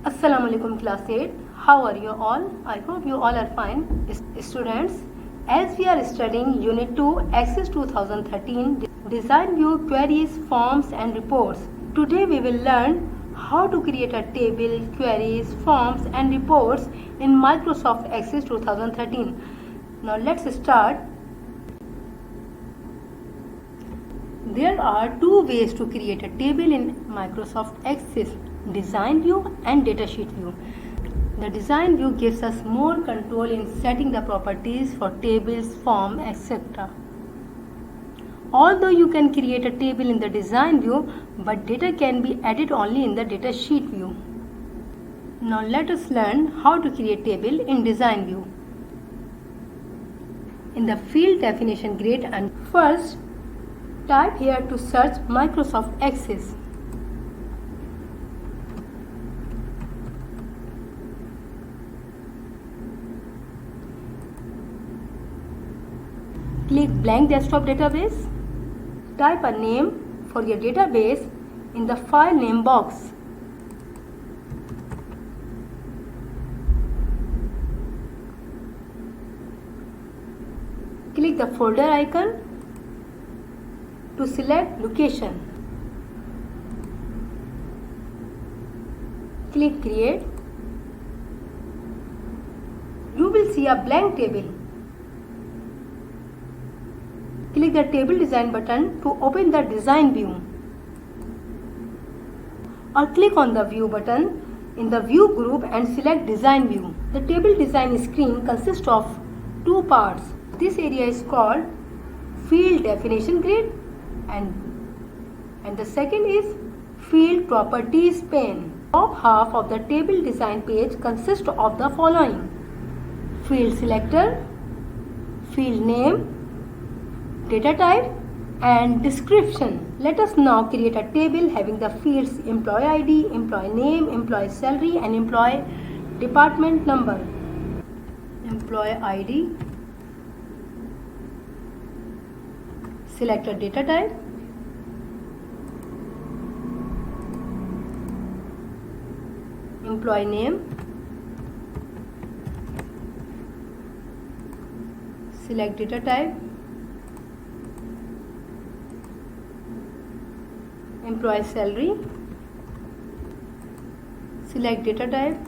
Assalamualaikum class 8. How are you all? I hope you all are fine. Students, as we are studying Unit 2 Access 2013 Design View Queries, Forms and Reports. Today we will learn how to create a table, queries, forms and reports in Microsoft Access 2013. Now let's start. There are two ways to create a table in Microsoft Access: Design View and Datasheet View. The Design View gives us more control in setting the properties for tables, form, etc. Although you can create a table in the Design View, but data can be added only in the Datasheet View. Now let us learn how to create table in Design View. In the field definition grid, and first type here to search Microsoft Access. Click blank desktop database. Type a name for your database in the file name box. Click the folder icon to select location. Click create. You will see a blank table. Click the table design button to open the design view, or click on the view button in the view group and select design view. The table design screen consists of two parts. This area is called field definition grid and the second is field properties pane. Top half of the table design page consists of the following: field selector, field name, data type and description. Let us now create a table having the fields employee ID, employee name, employee salary and employee department number. Employee ID. Select a data type. Employee name. Select data type. Employee salary. Select data type.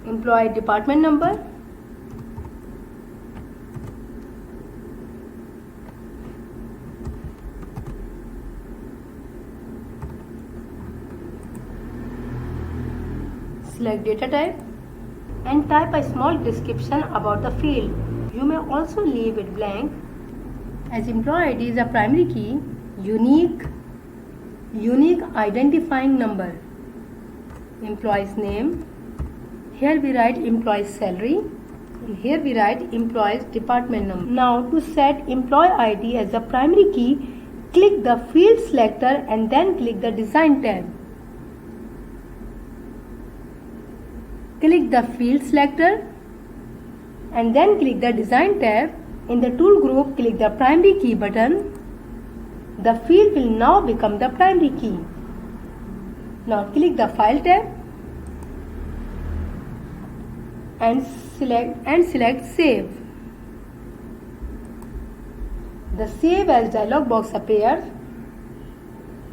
Employee department number. Select data type and type a small description about the field. You may also leave it blank, as employee ID is a primary key, unique identifying number. Employee's name. Here we write employee's salary. And here we write employee's department number. Now to set employee ID as the primary key, click the field selector and then click the design tab. Click the field selector and then click the design tab. In the tool group, click the primary key button. The field will now become the primary key. Now click the file tab and select save. The save as dialog box appears.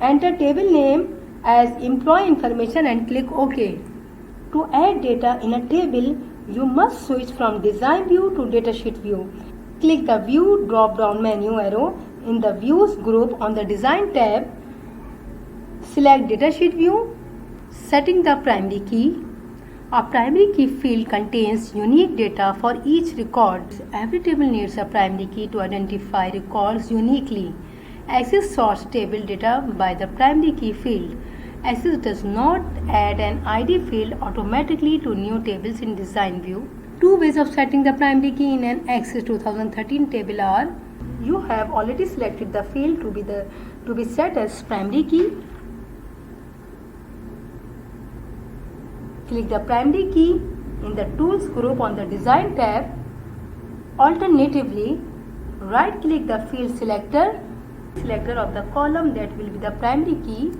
Enter table name as employee information and click OK. To add data in a table, you must switch from design view to datasheet view. Click the View drop-down menu arrow in the Views group on the Design tab. Select Datasheet View. Setting the primary key. A primary key field contains unique data for each record. Every table needs a primary key to identify records uniquely. Access sorts table data by the primary key field. Access does not add an ID field automatically to new tables in Design View. Two ways of setting the primary key in an Access 2013 table are: you have already selected the field to be set as primary key. Click the primary key in the Tools group on the Design tab. Alternatively, right click the field selector of the column that will be the primary key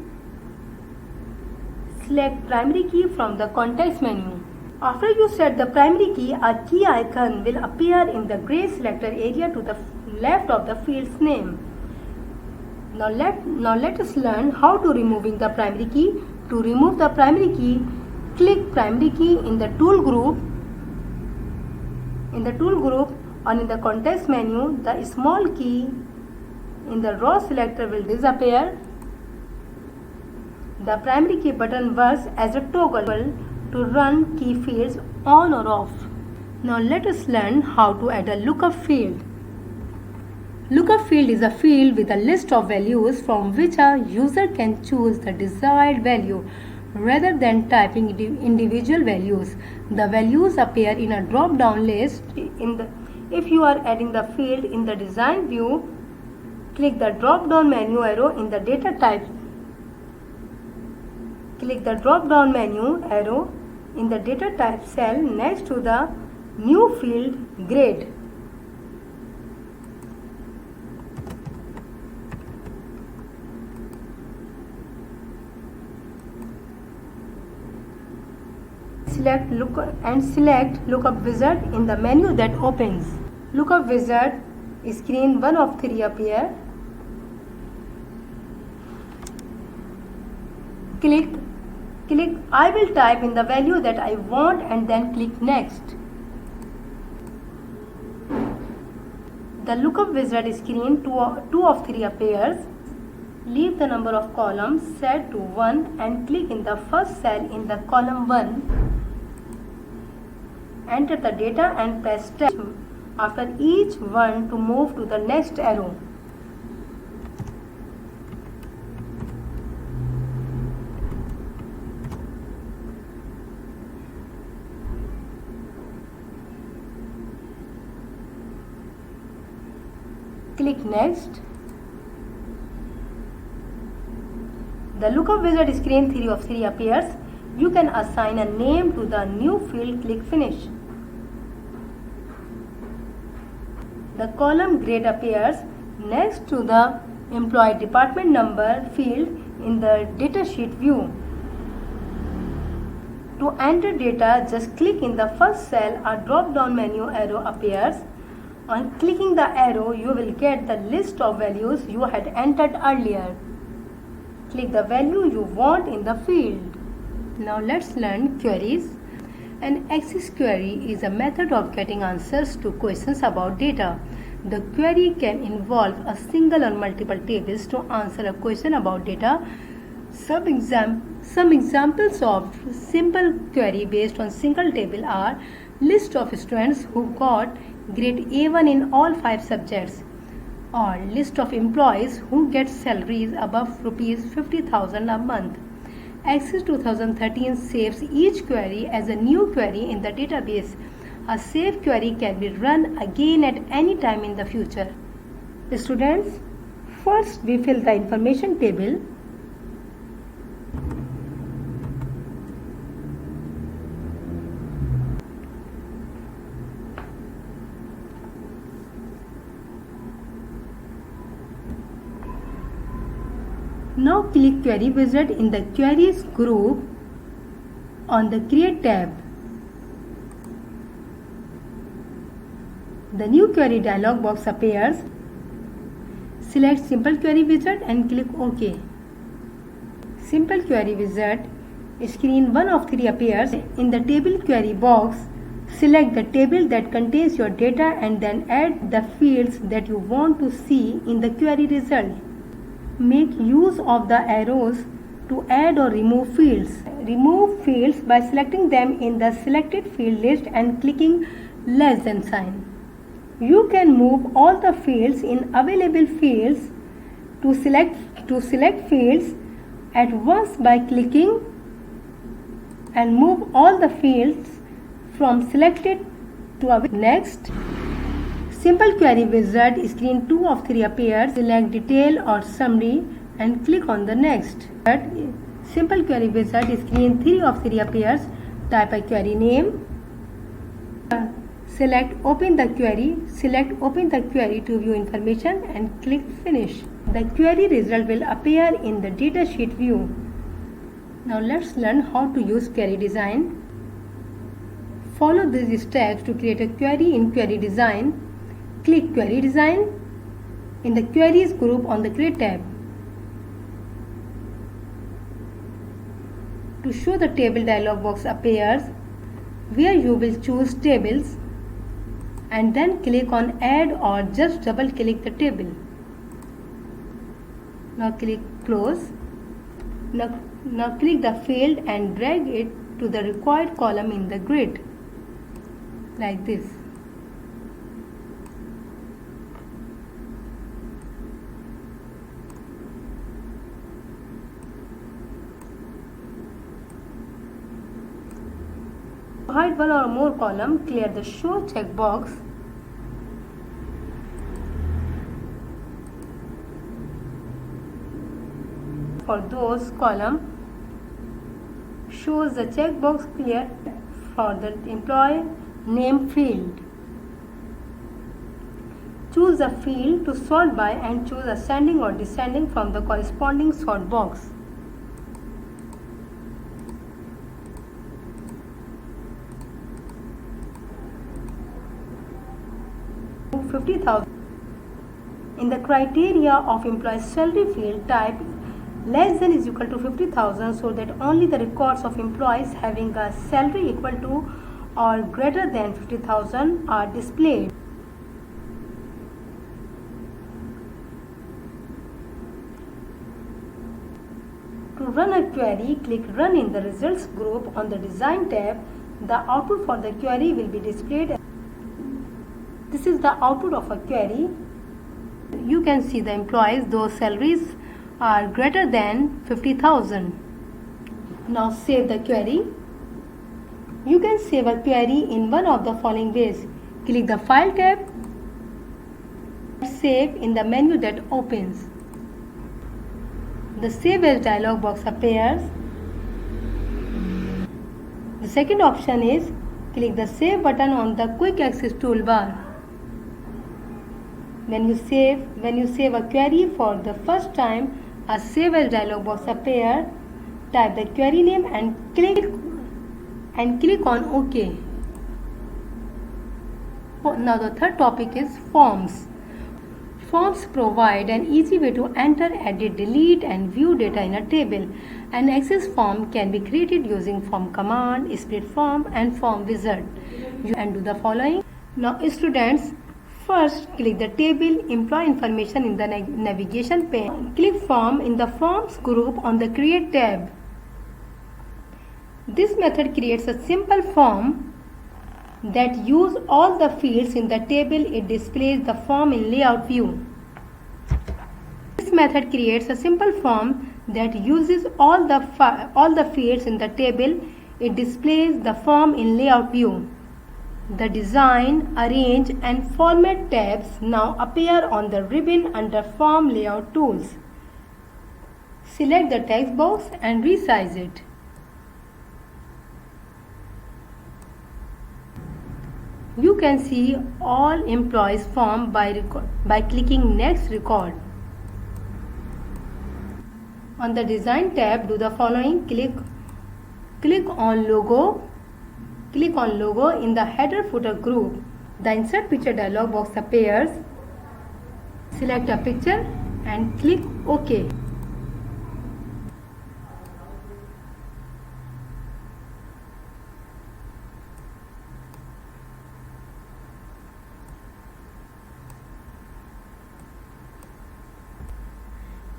Select primary key from the context menu. After you set the primary key, a key icon will appear in the gray selector area to the left of the field's name. Now let us learn how to removing the primary key. To remove the primary key, click primary key in the tool group. And in the context menu, the small key in the raw selector will disappear. The primary key button works as a toggle to run key fields on or off. Now let us learn how to add a lookup field. Lookup field is a field with a list of values from which a user can choose the desired value rather than typing individual values. The values appear in a drop-down list. If you are adding the field in the design view, click the drop-down menu arrow in the data type. Click the drop-down menu arrow in the data type cell next to the new field grade. Select Lookup Wizard in the menu that opens. Lookup Wizard screen 1 of 3 appear. Click I will type in the value that I want and then click Next. The Lookup Wizard screen 2 of 3 appears. Leave the number of columns set to 1 and click in the first cell in the column 1. Enter the data and press Tab after each one to move to the next arrow. Click Next. The Lookup Wizard screen 3 of 3 appears. You can assign a name to the new field. Click Finish. The column grade appears next to the employee department number field in the datasheet view. To enter data, just click in the first cell. A drop-down menu arrow appears. On clicking the arrow, you will get the list of values you had entered earlier. Click the value you want in the field. Now let's learn queries. An Access query is a method of getting answers to questions about data. The query can involve a single or multiple tables to answer a question about data. Some examples of simple query based on single table are list of students who got grade A1 in all 5 subjects, or list of employees who get salaries above rupees 50,000 a month. Access 2013 saves each query as a new query in the database. A saved query can be run again at any time in the future. Students, first we fill the information table. Now click Query Wizard in the Queries group on the Create tab. The new query dialog box appears. Select Simple Query Wizard and click OK. Simple Query Wizard screen 1 of 3 appears. In the Table Query box, select the table that contains your data and then add the fields that you want to see in the query result. Make use of the arrows to add or remove fields. Remove fields by selecting them in the selected field list and clicking less than sign. You can move all the fields in available fields to select fields at once by clicking and move all the fields from selected to available. Next, Simple Query Wizard screen 2 of 3 appears. Select Detail or Summary and click on the Next. Simple Query Wizard screen 3 of 3 appears. Type a query name. Select Open the Query. Select Open the Query to view information and click Finish. The query result will appear in the datasheet view. Now let's learn how to use query design. Follow these steps to create a query in query design. Click query design in the queries group on the create tab. To show the table dialog box appears where you will choose tables and then click on add or just double click the table. Now click close. Now click the field and drag it to the required column in the grid like this. To hide one or more column, clear the show checkbox. For those column, shows the checkbox clear for the employee name field. Choose a field to sort by and choose ascending or descending from the corresponding sort box. Move 50,000. In the criteria of employee salary field, type less than is equal to 50,000 so that only the records of employees having a salary equal to or greater than 50,000 are displayed. To run a query, click Run in the Results group on the Design tab. The output for the query will be displayed. This is the output of a query. You can see the employees, those salaries are greater than 50,000. Now save the query. You can save a query in one of the following ways. Click the File tab. Save in the menu that opens. The Save As dialog box appears. The second option is click the Save button on the Quick Access toolbar. When you save a query for the first time, a Save As dialog box appears. Type the query name and click on OK. Now the third topic is forms. Forms provide an easy way to enter, edit, delete and view data in a table. An Access form can be created using form command, split form and form wizard. You can do the following. Now students, first click the table employee information in the navigation pane. Click form in the forms group on the create tab. This method creates a simple form that use all the fields in the table. It displays the form in layout view. This method creates a simple form that uses all the fields in the table. It displays the form in layout view. The Design, Arrange and Format tabs now appear on the ribbon under Form Layout Tools. Select the text box and resize it. You can see all employees form by clicking Next Record. On the Design tab, do the following. Click on Logo. Click on Logo in the Header Footer group. The Insert Picture dialog box appears. Select a picture and click OK.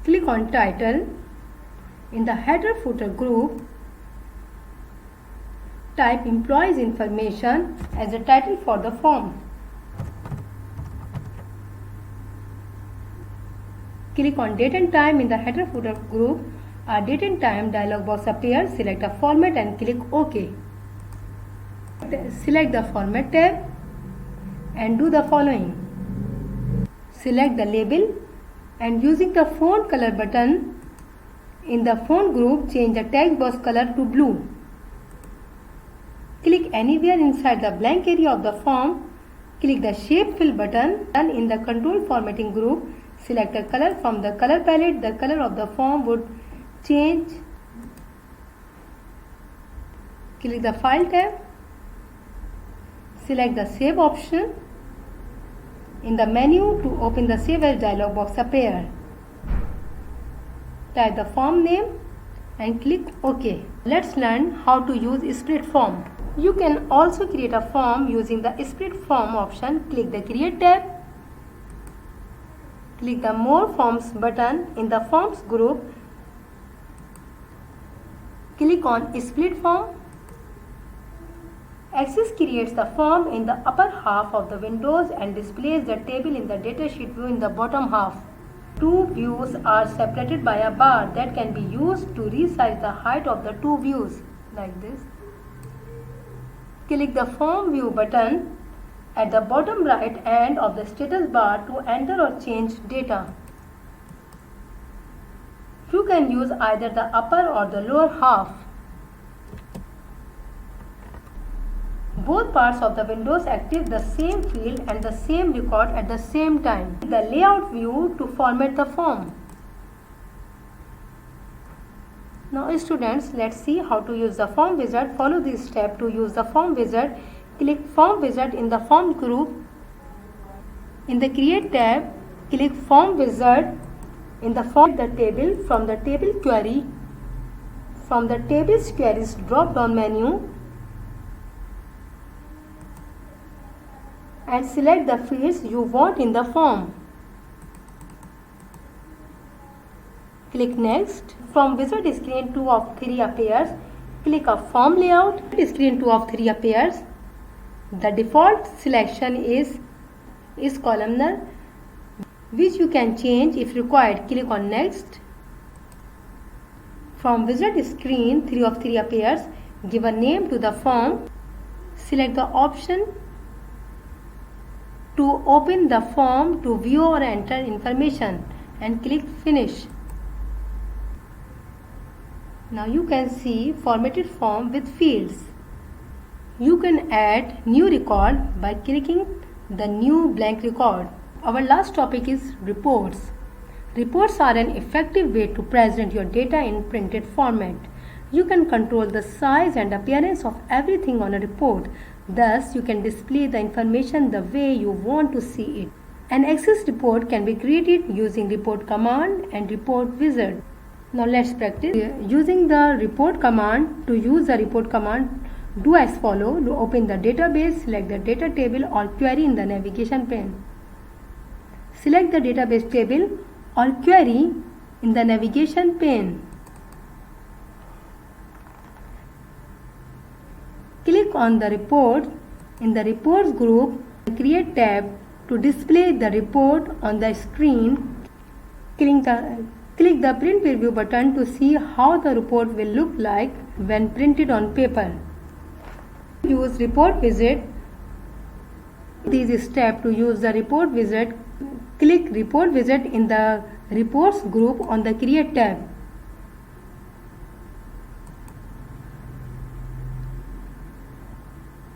Click on Title. In the Header Footer group, type employees information as a title for the form. Click on Date and Time in the Header Footer group. A Date and Time dialog box appears. Select a format and click OK. Select the Format tab and do the following. Select the label and using the font color button in the font group, change the text box color to blue. Click anywhere inside the blank area of the form. Click the Shape Fill button and in the Control Formatting group, select a color from the color palette. The color of the form would change Click the File tab. Select the Save option. In the menu to open the Save As dialog box appear. Type the form name and click OK. Let's learn how to use split form. You can also create a form using the split form option. Click the Create tab. Click the More Forms button in the Forms group. Click on Split Form. Axis creates the form in the upper half of the windows and displays the table in the datasheet view in the bottom half. Two views are separated by a bar that can be used to resize the height of the two views like this. Click the Form View button at the bottom right end of the status bar to enter or change data. You can use either the upper or the lower half. Both parts of the windows active the same field and the same record at the same time. The layout view to format the form. Now students, let's see how to use the form wizard. Follow this step to use the form wizard. Click Form Wizard in the Form group. In the Create tab, click Form Wizard. In the Form the table from the Table Query. From the Tables Queries drop-down menu, and select the fields you want in the form. Click Next. From Wizard screen 2 of 3 appears. Click a Form Layout. Screen 2 of 3 appears. The default selection is columnar, which you can change if required. Click on Next. From Wizard screen 3 of 3 appears. Give a name to the form. Select the option to open the form to view or enter information and click Finish. Now you can see formatted form with fields. You can add new record by clicking the new blank record. Our last topic is reports. Reports are an effective way to present your data in printed format. You can control the size and appearance of everything on a report. Thus, you can display the information the way you want to see it. An Access report can be created using Report command and Report wizard. Now let's practice. Using the Report command, to use the Report command, do as follow. To open the database, select the data table or query in the navigation pane. Select the database table or query in the navigation pane. Click on the report in the Reports group. Create tab to display the report on the screen. Click the Print Preview button to see how the report will look like when printed on paper. Use Report Wizard. This step to use the Report Wizard. Click Report Wizard in the Reports group on the Create tab.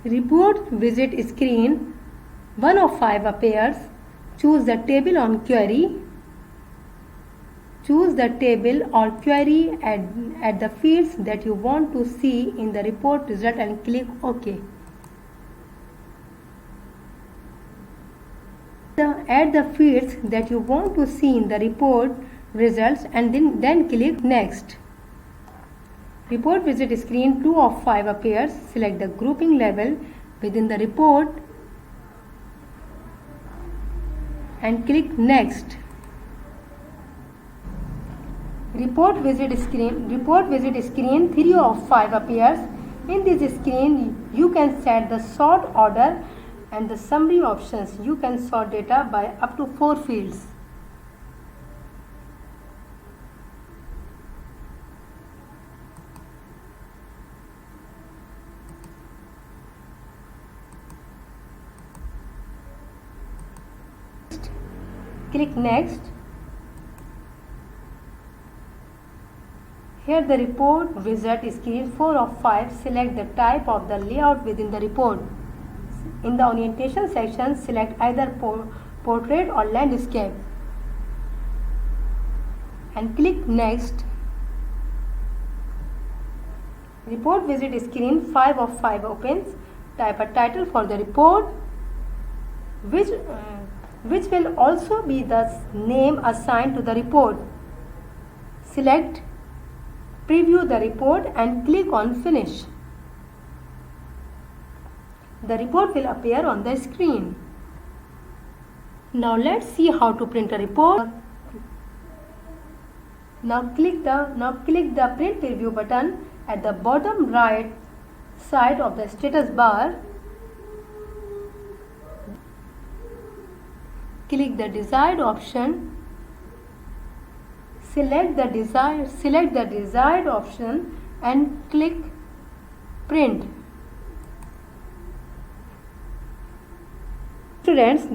Report Wizard screen 1 of 5 appears. Choose the table on query. Choose the table or query at the fields that you want to see in the report result and click OK. Add the fields that you want to see in the report results and then click Next. Report Wizard screen 2 of 5 appears. Select the grouping level within the report and click Next. Report Wizard screen 3 of 5 appears. In this screen, you can set the sort order and the summary options. You can sort data by up to 4 fields. Click Next. Here the Report Wizard screen 4 of 5. Select the type of the layout within the report. In the orientation section, select either portrait or landscape and click Next. Report visit screen 5 of 5 opens. Type a title for the report, which will also be the name assigned to the report. Select Preview the report and click on Finish. The report will appear on the screen. Now let's see how to print a report. Now click the Print Preview button at the bottom right side of the status bar. Click the desired option. Select the desired option and click Print. Students,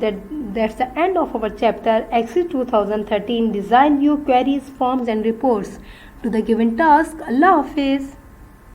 that's the end of our chapter Exercise 2013 Design View Queries, Forms and Reports. To the given task, Allah Hafiz.